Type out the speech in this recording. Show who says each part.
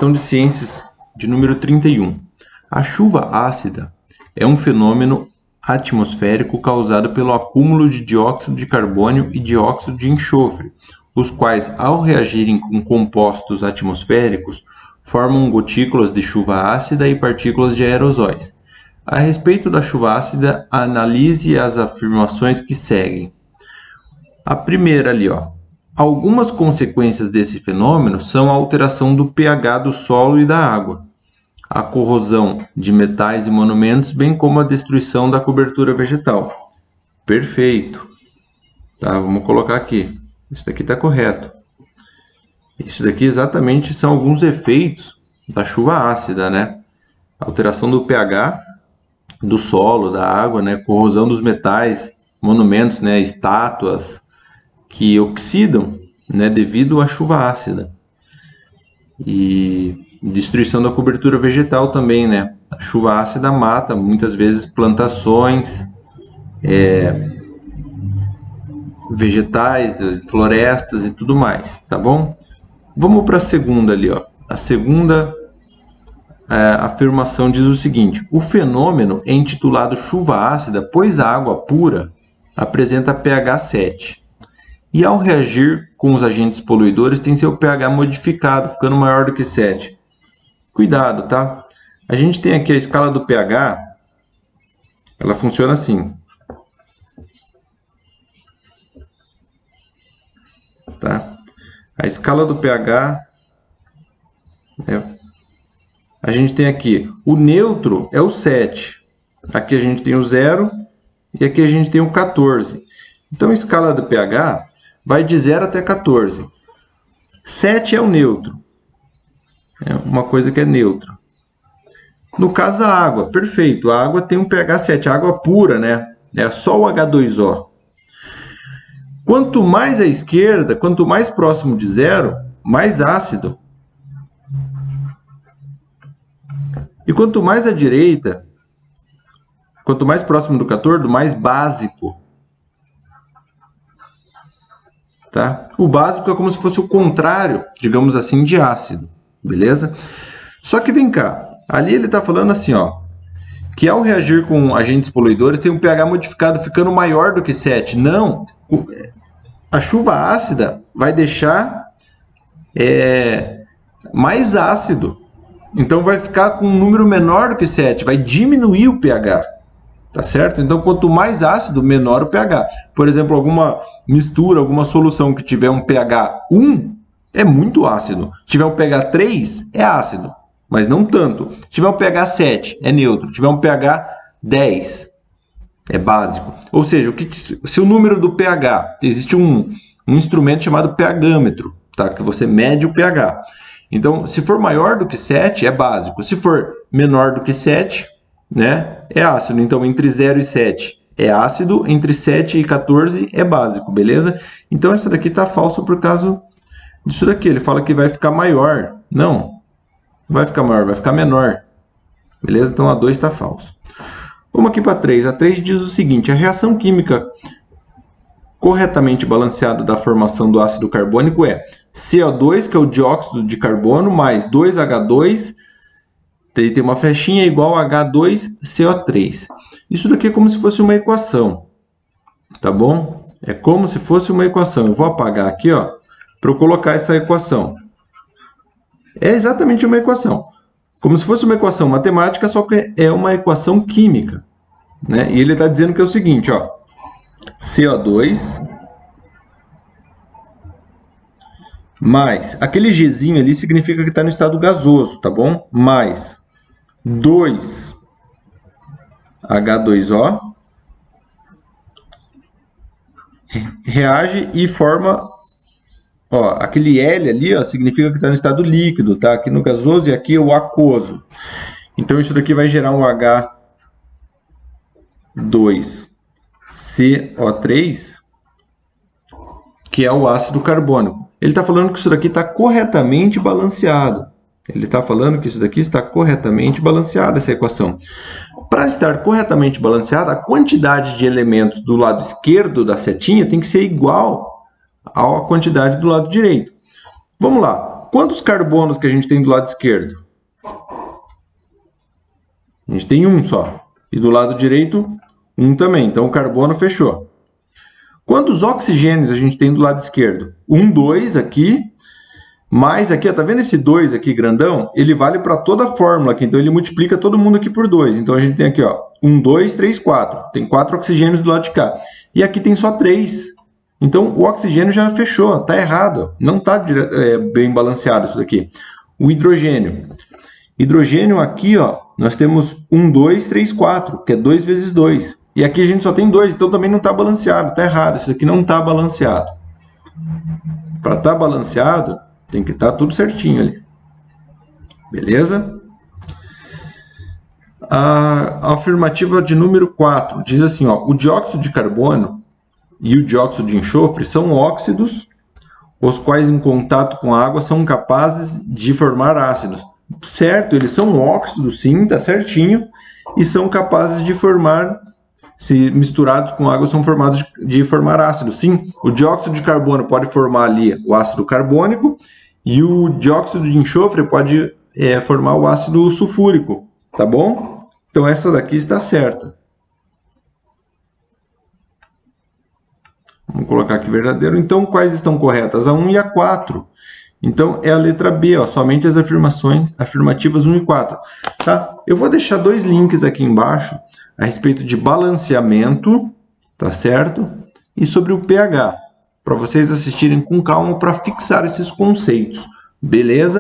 Speaker 1: questão de ciências de número 31. A chuva ácida é um fenômeno atmosférico causado pelo acúmulo de dióxido de carbono e dióxido de enxofre, os quais, ao reagirem com compostos atmosféricos, formam gotículas de chuva ácida e partículas de aerosóis. A respeito da chuva ácida, analise as afirmações que seguem. A primeira ali, Algumas consequências desse fenômeno são a alteração do pH do solo e da água, a corrosão de metais e monumentos, bem como a destruição da cobertura vegetal. Perfeito. Tá, vamos colocar aqui. Isso daqui está correto. Isso daqui exatamente são alguns efeitos da chuva ácida, né? Alteração do pH do solo, da água, né? Corrosão dos metais, monumentos, né? Estátuas que oxidam, né? Devido à chuva ácida. E destruição da cobertura vegetal também, né? A chuva ácida mata muitas vezes plantações, vegetais, florestas e tudo mais, tá bom? Vamos para a segunda ali, A segunda afirmação diz o seguinte: o fenômeno é intitulado chuva ácida, pois a água pura apresenta pH 7. E ao reagir com os agentes poluidores, tem seu pH modificado, ficando maior do que 7. Cuidado, tá? A gente tem aqui a escala do pH, ela funciona assim. Tá? A escala do pH, a gente tem aqui, o neutro é o 7. Aqui a gente tem o 0 e aqui a gente tem o 14. Então a escala do pH vai de 0 até 14. 7 é o neutro. É uma coisa que é neutra. No caso, a água. Perfeito. A água tem um pH 7. A água pura, né? É só o H2O. Quanto mais à esquerda, quanto mais próximo de 0, mais ácido. E quanto mais à direita, quanto mais próximo do 14, mais básico. Tá? O básico é como se fosse o contrário, digamos assim, de ácido, beleza? Só que vem cá, ali ele está falando assim, que ao reagir com agentes poluidores tem um pH modificado ficando maior do que 7. Não, a chuva ácida vai deixar mais ácido, então vai ficar com um número menor do que 7, vai diminuir o pH. Tá certo? Então, quanto mais ácido, menor o pH. Por exemplo, alguma mistura, alguma solução que tiver um pH 1, é muito ácido. Se tiver um pH 3, é ácido, mas não tanto. Se tiver um pH 7, é neutro. Se tiver um pH 10, é básico. Ou seja, se o número do pH, existe um instrumento chamado pHmetro, tá? Que você mede o pH. Então, se for maior do que 7, é básico. Se for menor do que 7, né, é ácido. Então, entre 0 e 7 é ácido, entre 7 e 14 é básico, beleza? Então, essa daqui está falso por causa disso daqui. Ele fala que vai ficar maior. Não vai ficar maior, vai ficar menor. Beleza? Então, a 2 está falso. Vamos aqui para a 3. A 3 diz o seguinte: a reação química corretamente balanceada da formação do ácido carbônico é CO2, que é o dióxido de carbono, mais 2H2, tem uma flechinha igual a H2CO3. Isso daqui é como se fosse uma equação, tá bom? É como se fosse uma equação. Eu vou apagar aqui, para eu colocar essa equação. É exatamente uma equação. Como se fosse uma equação matemática, só que é uma equação química, né? E ele está dizendo que é o seguinte, CO2 mais, aquele Gzinho ali significa que está no estado gasoso, tá bom? Mais 2H2O reage e forma, aquele L ali, significa que está no estado líquido, tá? Aqui no gasoso e aqui o aquoso. Então isso daqui vai gerar um H2CO3, que é o ácido carbônico. Ele está falando que isso daqui está corretamente balanceado. Ele está falando que isso daqui está corretamente balanceada, essa equação. Para estar corretamente balanceada, a quantidade de elementos do lado esquerdo da setinha tem que ser igual à quantidade do lado direito. Vamos lá. quantos carbonos que a gente tem do lado esquerdo? A gente tem um só. E do lado direito, um também. Então, o carbono fechou. Quantos oxigênios a gente tem do lado esquerdo? 1, 2 aqui. Mais aqui, ó, tá vendo esse 2 aqui grandão? Ele vale para toda a fórmula aqui. Então, ele multiplica todo mundo aqui por 2. Então, a gente tem aqui, ó, 1, 2, 3, 4. Tem 4 oxigênios do lado de cá. E aqui tem só 3. Então, o oxigênio já fechou. Tá errado. Não tá bem balanceado isso daqui. O hidrogênio. Hidrogênio aqui, ó, nós temos 1, 2, 3, 4, que é 2 vezes 2. E aqui a gente só tem 2, então também não está balanceado. Está errado. Isso aqui não está balanceado. Para estar balanceado, tem que estar tudo certinho ali. Beleza? A afirmativa de número 4 diz assim, ó, o dióxido de carbono e o dióxido de enxofre são óxidos, os quais em contato com a água são capazes de formar ácidos. Certo, eles são óxidos, sim, tá certinho, e são capazes de formar, se misturados com água, são formados de formar ácidos. Sim, o dióxido de carbono pode formar ali o ácido carbônico e o dióxido de enxofre pode formar o ácido sulfúrico, tá bom? Então essa daqui está certa. Vamos colocar aqui verdadeiro. Então quais estão corretas? A 1 e a 4. Então é a letra B, ó, somente as afirmativas 1 e 4. Tá? Eu vou deixar 2 links aqui embaixo a respeito de balanceamento, tá certo? E sobre o pH, para vocês assistirem com calma para fixar esses conceitos, beleza?